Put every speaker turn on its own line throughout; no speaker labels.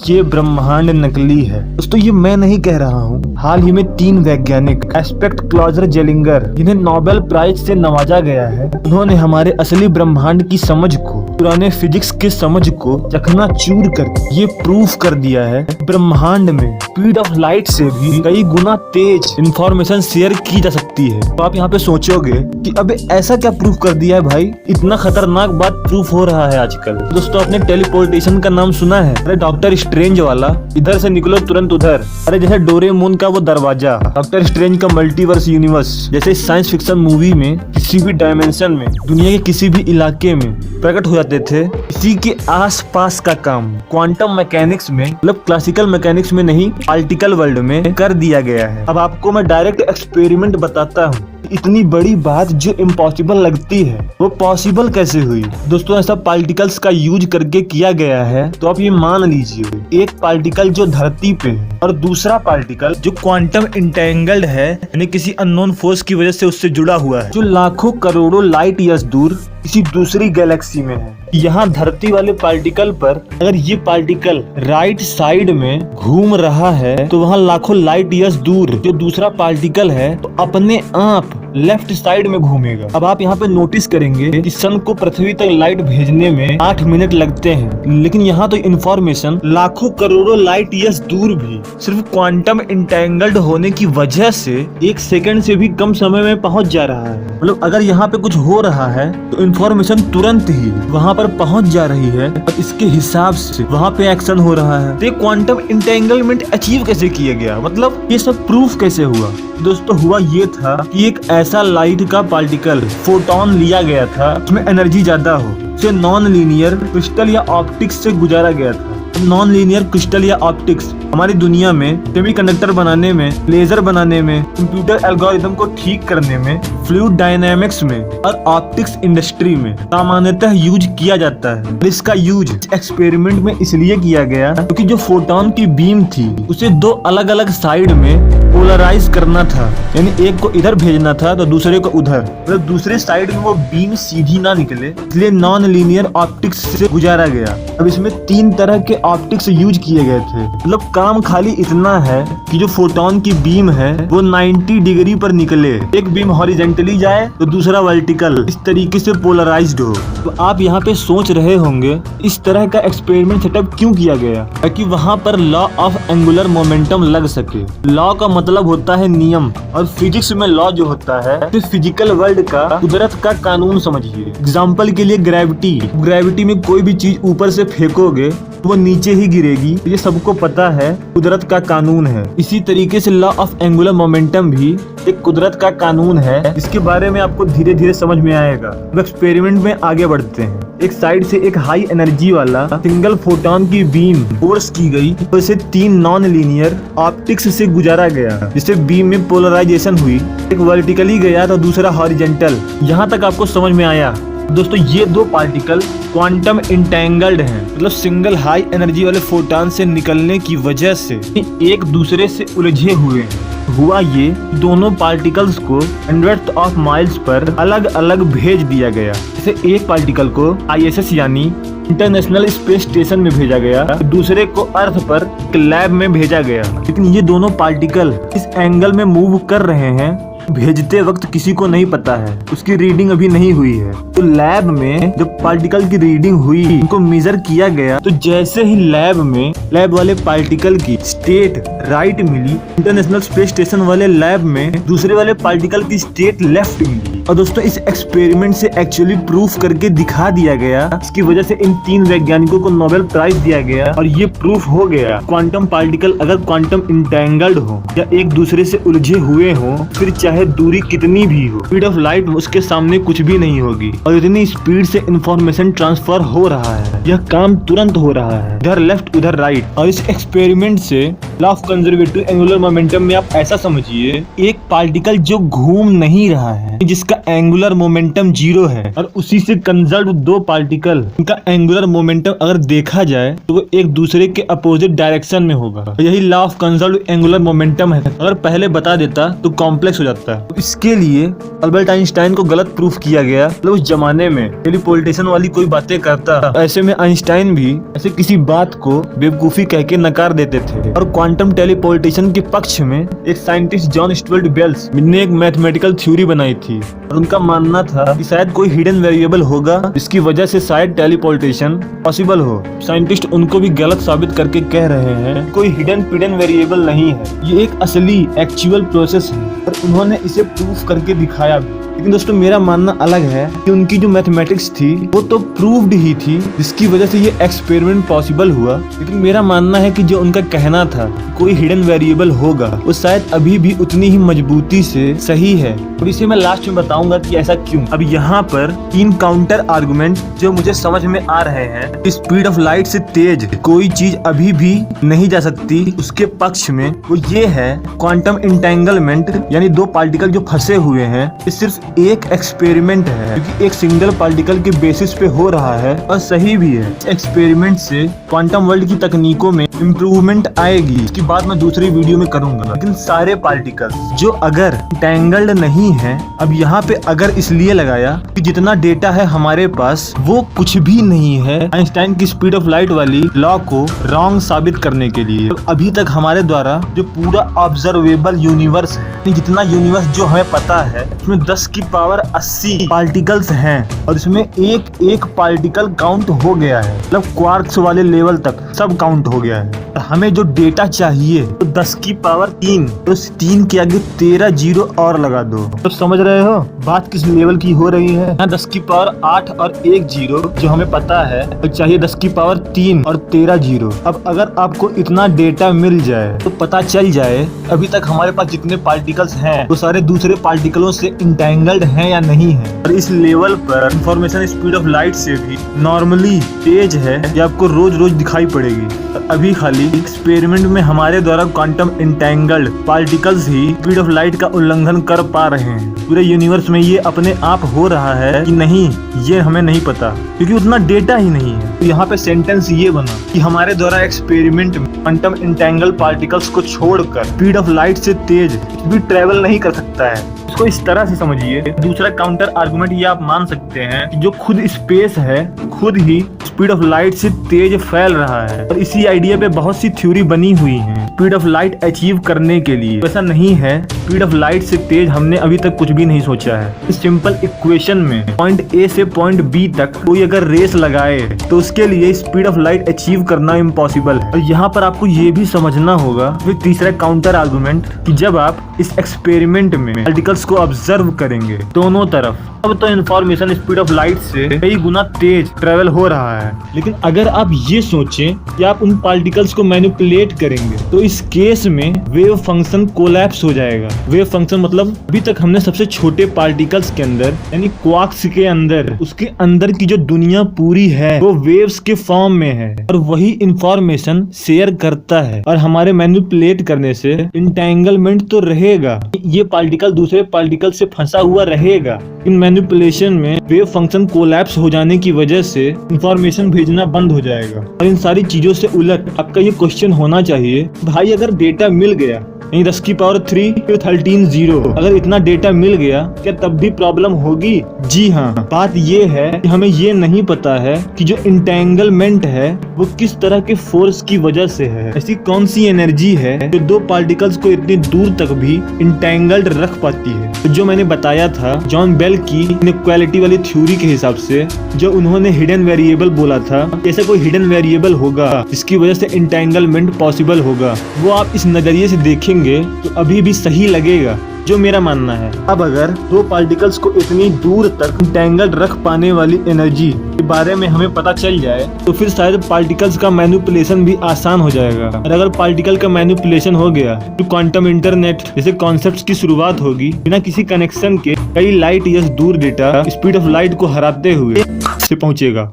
ये ब्रह्मांड नकली है। दोस्तों ये मैं नहीं कह रहा हूँ, हाल ही में 3 वैज्ञानिक एस्पेक्ट क्लॉजर जेलिंगर, जिन्हें नोबेल प्राइज से नवाजा गया है, उन्होंने हमारे असली ब्रह्मांड की समझ को, पुराने फिजिक्स के समझ को चकनाचूर कर ये प्रूफ कर दिया है ब्रह्मांड में स्पीड ऑफ लाइट से भी कई गुना तेज इंफॉर्मेशन शेयर की जा सकती है। तो आप यहाँ पे सोचोगे कि अबे ऐसा क्या प्रूफ कर दिया है भाई, इतना खतरनाक बात प्रूफ हो रहा है आजकल। दोस्तों आपने टेलीपोर्टेशन का नाम सुना है? अरे डॉक्टर स्ट्रेंज वाला, इधर से निकलो तुरंत उधर। अरे जैसे डोरेमोन का वो दरवाजा, डॉक्टर स्ट्रेंज का मल्टीवर्स यूनिवर्स, जैसे साइंस फिक्शन मूवी में किसी भी डायमेंशन में, दुनिया के किसी भी इलाके में प्रकट हो जाते थे। इसी के आस पास का काम क्वांटम मैकेनिक्स में, मतलब क्लासिकल मैकेनिक्स में नहीं, पार्टिकल वर्ल्ड में कर दिया गया है। अब आपको मैं डायरेक्ट एक्सपेरिमेंट बताता हूँ, इतनी बड़ी बात जो इम्पॉसिबल लगती है वो पॉसिबल कैसे हुई। दोस्तों ऐसा पार्टिकल्स का यूज करके किया गया है। तो आप ये मान लीजिए, एक पार्टिकल जो धरती पे है और दूसरा पार्टिकल जो क्वांटम इंटेंगल्ड है, यानी किसी अननोन फोर्स की वजह से उससे जुड़ा हुआ है, जो लाखों करोड़ों लाइट ईयर्स दूर किसी दूसरी गैलेक्सी में है। यहाँ धरती वाले पार्टिकल पर अगर ये पार्टिकल राइट साइड में घूम रहा है तो वहाँ लाखों लाइट ईयर्स दूर जो दूसरा पार्टिकल है तो अपने आप लेफ्ट साइड में घूमेगा। अब आप यहाँ पे नोटिस करेंगे कि सन को पृथ्वी तक लाइट भेजने में 8 मिनट लगते हैं, लेकिन यहाँ तो इन्फॉर्मेशन लाखों करोड़ों लाइट ईयर्स दूर भी सिर्फ क्वांटम इंटेंगल्ड होने की वजह से 1 सेकंड से भी कम समय में पहुँच जा रहा है। मतलब अगर यहाँ पे कुछ हो रहा है तो इन्फॉर्मेशन तुरंत ही वहाँ पर पहुँच जा रही है और इसके हिसाब से वहाँ पे एक्शन हो रहा है। तो क्वांटम इंटेंगलमेंट अचीव कैसे किया गया, मतलब ये सब प्रूफ कैसे हुआ? दोस्तों हुआ ये था कि एक ऐसा लाइट का पार्टिकल फोटोन लिया गया था उसमें एनर्जी ज्यादा हो, उसे नॉन लीनियर क्रिस्टल या ऑप्टिक्स से गुजारा गया था। नॉन लीनियर क्रिस्टल या ऑप्टिक्स हमारी दुनिया में सेमीकंडक्टर बनाने में, लेजर बनाने में, कंप्यूटर एल्गोरिथम को ठीक करने में, फ्लूइड डायनामिक्स में और ऑप्टिक्स इंडस्ट्री में सामान्यतः यूज किया जाता है। इसका यूज एक्सपेरिमेंट में इसलिए किया गया क्योंकि जो फोटोन की बीम थी उसे 2 अलग अलग साइड में पोलराइज करना था, यानी एक को इधर भेजना था तो दूसरे को उधर, मतलब दूसरे साइड में वो बीम सीधी ना निकले, इसलिए नॉन लीनियर ऑप्टिक्स से गुजारा गया। अब इसमें 3 तरह के ऑप्टिक्स यूज किए गए थे। मतलब काम खाली इतना है कि जो फोटोन की बीम है वो 90 डिग्री पर निकले, एक बीम हॉरिजेंटली जाए तो दूसरा वर्टिकल, इस तरीके से पोलराइज्ड हो। तो आप यहाँ पे सोच रहे होंगे इस तरह का एक्सपेरिमेंट सेटअप क्यों किया गया, ताकि वहाँ पर लॉ ऑफ एंगुलर मोमेंटम लग सके। लॉ का मतलब होता है नियम, और फिजिक्स में लॉ जो होता है तो फिजिकल वर्ल्ड का, कुदरत का कानून समझिए। एग्जाम्पल के लिए ग्रेविटी में कोई भी चीज ऊपर से फेंकोगे तो वो नीचे ही गिरेगी, ये सबको पता है, कुदरत का कानून है। इसी तरीके से लॉ ऑफ एंगुलर मोमेंटम भी एक कुदरत का कानून है, इसके बारे में आपको धीरे धीरे समझ में आएगा। अब एक्सपेरिमेंट में आगे बढ़ते हैं। एक साइड से एक हाई एनर्जी वाला सिंगल फोटोन की बीम फोर्स की गई तो इसे 3 नॉन लीनियर ऑप्टिक्स से गुजारा गया, जिससे बीम में पोलराइजेशन हुई, एक वर्टिकली गया तो दूसरा हॉरिजेंटल। यहाँ तक आपको समझ में आया? दोस्तों ये 2 पार्टिकल क्वांटम इंटेंगल्ड हैं, मतलब सिंगल हाई एनर्जी वाले फोटोन से निकलने की वजह से एक दूसरे से उलझे हुए हैं। हुआ ये, दोनों पार्टिकल्स को हंड्रेड्स ऑफ माइल्स पर अलग अलग भेज दिया गया। जैसे एक पार्टिकल को ISS यानी इंटरनेशनल स्पेस स्टेशन में भेजा गया, दूसरे को अर्थ पर एक लैब में भेजा गया। लेकिन ये दोनों पार्टिकल इस एंगल में मूव कर रहे हैं, भेजते वक्त किसी को नहीं पता है, उसकी रीडिंग अभी नहीं हुई है। तो लैब में जब पार्टिकल की रीडिंग हुई, उनको मेजर किया गया, तो जैसे ही लैब वाले पार्टिकल की स्टेट राइट मिली, इंटरनेशनल स्पेस स्टेशन वाले लैब में दूसरे वाले पार्टिकल की स्टेट लेफ्ट मिली। और दोस्तों इस एक्सपेरिमेंट से एक्चुअली प्रूफ करके दिखा दिया गया, इसकी वजह से इन 3 वैज्ञानिकों को नोबेल प्राइज दिया गया। और ये प्रूफ हो गया, क्वांटम पार्टिकल अगर क्वांटम इंटेंगल्ड हो या एक दूसरे से उलझे हुए हो, फिर चाहे दूरी कितनी भी हो, स्पीड ऑफ लाइट उसके सामने कुछ भी नहीं होगी। और इतनी स्पीड से इंफॉर्मेशन ट्रांसफर हो रहा है, यह काम तुरंत हो रहा है, इधर लेफ्ट उधर राइट। और इस एक्सपेरिमेंट से law of conservative angular momentum में आप ऐसा समझिए, एक पार्टिकल जो घूम नहीं रहा है, जिसका एंगुलर मोमेंटम 0 है, और उसी से कंजर्व दो पार्टिकल, उनका एंगुलर मोमेंटम अगर देखा जाए तो वो एक दूसरे के अपोजिट डायरेक्शन में होगा। यही law of conserve angular momentum है। अगर पहले बता देता तो कॉम्प्लेक्स हो जाता है। इसके लिए अल्बर्ट आइंस्टाइन को गलत प्रूफ किया गया। मतलब उस जमाने में टेलीपोर्टेशन वाली कोई बातें करता, ऐसे में आइंस्टाइन भी ऐसे किसी बात को बेवकूफी कह के नकार देते थे। और क्वांटम टेलीपोर्टेशन के पक्ष में एक साइंटिस्ट जॉन स्टुअर्ट बेल्स ने एक मैथमेटिकल थ्योरी बनाई थी, और उनका मानना था कि शायद कोई हिडन वेरिएबल होगा जिसकी वजह से शायद टेलीपोर्टेशन पॉसिबल हो। साइंटिस्ट उनको भी गलत साबित करके कह रहे हैं कोई हिडन पिडन वेरिएबल नहीं है, ये एक असली एक्चुअल प्रोसेस है, और उन्होंने इसे प्रूफ करके दिखाया भी। लेकिन दोस्तों मेरा मानना अलग है कि उनकी जो मैथमेटिक्स थी वो तो प्रूव्ड ही थी, जिसकी वजह से ये एक्सपेरिमेंट पॉसिबल हुआ। लेकिन मेरा मानना है कि जो उनका कहना था कोई हिडन वेरिएबल होगा, वो शायद अभी भी उतनी ही मजबूती से सही है। और इसे मैं लास्ट में बताऊंगा कि ऐसा क्यों। अब यहाँ पर 3 काउंटर आर्गुमेंट जो मुझे समझ में आ रहे हैं। स्पीड ऑफ लाइट से तेज कोई चीज अभी भी नहीं जा सकती, उसके पक्ष में वो ये है क्वांटम इंटेंगलमेंट, यानी दो पार्टिकल जो फंसे हुए हैं, ये सिर्फ एक एक्सपेरिमेंट है, क्योंकि एक सिंगल पार्टिकल के बेसिस पे हो रहा है, और सही भी है। एक्सपेरिमेंट से क्वांटम वर्ल्ड की तकनीकों में इम्प्रूवमेंट आएगी, इसकी बात मैं दूसरी वीडियो में करूंगा। लेकिन सारे पार्टिकल्स जो अगर एंटेंगल्ड नहीं है, अब यहाँ पे अगर इसलिए लगाया कि जितना डेटा है हमारे पास वो कुछ भी नहीं है आइंस्टाइन की स्पीड ऑफ लाइट वाली लॉ को रॉन्ग साबित करने के लिए। तो अभी तक हमारे द्वारा जो पूरा ऑब्जर्वेबल यूनिवर्स है, जितना यूनिवर्स जो हमें पता है, उसमें 10 की पावर 80 पार्टिकल्स हैं, और इसमें एक एक पार्टिकल काउंट हो गया है। मतलब क्वार्क्स वाले लेवल तक सब काउंट हो गया है। हमें जो डेटा चाहिए तो 10 की पावर 3, तो 3 के आगे 13 जीरो और लगा दो। तो समझ रहे हो बात किस लेवल की हो रही है। यहाँ 10 की पावर 8 और 1 जीरो जो हमें पता है, तो चाहिए 10 की पावर 3 और 13 जीरो। अब अगर आपको इतना डेटा मिल जाए तो पता चल जाए अभी तक हमारे पास जितने पार्टिकल्स हैं वो सारे दूसरे पार्टिकलों से इंटेंगल्ड हैं या नहीं है। और इस लेवल पर इंफॉर्मेशन स्पीड ऑफ लाइट से भी नॉर्मली तेज है, ये आपको रोज रोज दिखाई पड़ेगी। अभी खाली एक्सपेरिमेंट में हमारे द्वारा quantum entangled particles he speed of light का उल्लंघन कर पा रहे हैं। पूरे यूनिवर्स में ये अपने आप हो रहा है कि नहीं, ये हमें नहीं पता, क्योंकि उतना डेटा ही नहीं है। तो यहाँ पे सेंटेंस ये बना कि हमारे द्वारा एक्सपेरिमेंट में क्वांटम इंटेंगल्ड पार्टिकल्स को छोड़कर स्पीड ऑफ लाइट से तेज भी ट्रेवल नहीं कर सकता है। इसको इस तरह से समझिए। दूसरा काउंटर आर्गुमेंट ये आप मान सकते हैं कि जो खुद स्पेस है खुद ही स्पीड ऑफ लाइट से तेज फैल रहा है, और इसी आइडिया पे बहुत सी थ्योरी बनी हुई है स्पीड ऑफ लाइट अचीव करने के लिए। वैसा नहीं है, स्पीड ऑफ लाइट से तेज हमने अभी तक कुछ भी नहीं सोचा है। इस सिंपल इक्वेशन में पॉइंट ए से पॉइंट बी तक कोई अगर रेस लगाए तो उसके लिए स्पीड ऑफ लाइट अचीव करना इम्पॉसिबल है। और यहाँ पर आपको ये भी समझना होगा फिर तीसरा काउंटर आर्गुमेंट कि जब आप इस एक्सपेरिमेंट में पार्टिकल्स को ऑब्जर्व करेंगे दोनों तरफ, अब तो इंफॉर्मेशन स्पीड ऑफ लाइट से कई गुना तेज ट्रेवल हो रहा है। लेकिन अगर आप ये सोचें कि आप उन पार्टिकल्स को मैनिपुलेट करेंगे तो इस केस में वेव फंक्शन कोलैप्स हो जाएगा। वेव फंक्शन मतलब अभी तक हमने सबसे छोटे पार्टिकल्स के अंदर यानी क्वार्क्स के अंदर, उसके अंदर की जो दुनिया पूरी है वो वेव्स के फॉर्म में है, और वही इंफॉर्मेशन शेयर करता है। और हमारे मैनिपुलेट करने से इंटेंगलमेंट तो रहेगा, ये पार्टिकल दूसरे पार्टिकल से फंसा हुआ रहेगा। इन मैनिपुलेशन में वेव फंक्शन कोलैप्स हो जाने की वजह से इंफॉर्मेशन भेजना बंद हो जाएगा। और इन सारी चीजों से उलट आपका ये क्वेश्चन होना चाहिए, भाई अगर डेटा मिल गया, नहीं 10 की पावर 3 फिर 13 जीरो, अगर इतना डेटा मिल गया क्या तब भी प्रॉब्लम होगी? जी हाँ, बात ये है कि हमें ये नहीं पता है कि जो इंटेंगलमेंट है वो किस तरह के फोर्स की वजह से है। ऐसी कौन सी एनर्जी है जो दो पार्टिकल्स को इतनी दूर तक भी इंटेंगल्ड रख पाती है। तो जो मैंने बताया था जॉन बेल की इनइक्वालिटी वाली थ्योरी के हिसाब से, जो उन्होंने हिडन वेरिएबल बोला था, ऐसा कोई हिडन वेरिएबल होगा जिसकी वजह से इंटेंगलमेंट पॉसिबल होगा, वो आप इस नजरिए से देखेंगे तो अभी भी सही लगेगा, जो मेरा मानना है। अब अगर दो पार्टिकल्स को इतनी दूर तक इंटेंगल्ड रख पाने वाली एनर्जी के बारे में हमें पता चल जाए तो फिर शायद पार्टिकल्स का मैनिपुलेशन भी आसान हो जाएगा। और अगर पार्टिकल का मैनिपुलेशन हो गया तो क्वांटम इंटरनेट जैसे कॉन्सेप्ट्स की शुरुआत होगी। बिना किसी कनेक्शन के कई लाइट ईयर्स दूर डेटा स्पीड ऑफ लाइट को हराते हुए से पहुंचेगा।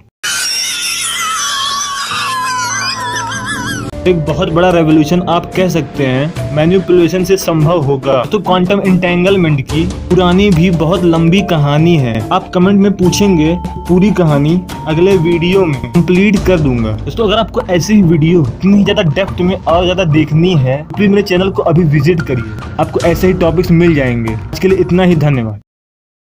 एक बहुत बड़ा रेवोल्यूशन आप कह सकते हैं मैनिपुलेशन से संभव होगा। तो क्वांटम एंटेंगलमेंट की पुरानी भी बहुत लंबी कहानी है। आप कमेंट में पूछेंगे पूरी कहानी अगले वीडियो में कंप्लीट कर दूंगा। दोस्तों अगर आपको ऐसी वीडियो इतनी ज्यादा डेप्थ में और ज्यादा देखनी है प्लीज मेरे चैनल को अभी विजिट करिए, आपको ऐसे ही टॉपिक्स मिल जाएंगे। इसके लिए इतना ही, धन्यवाद।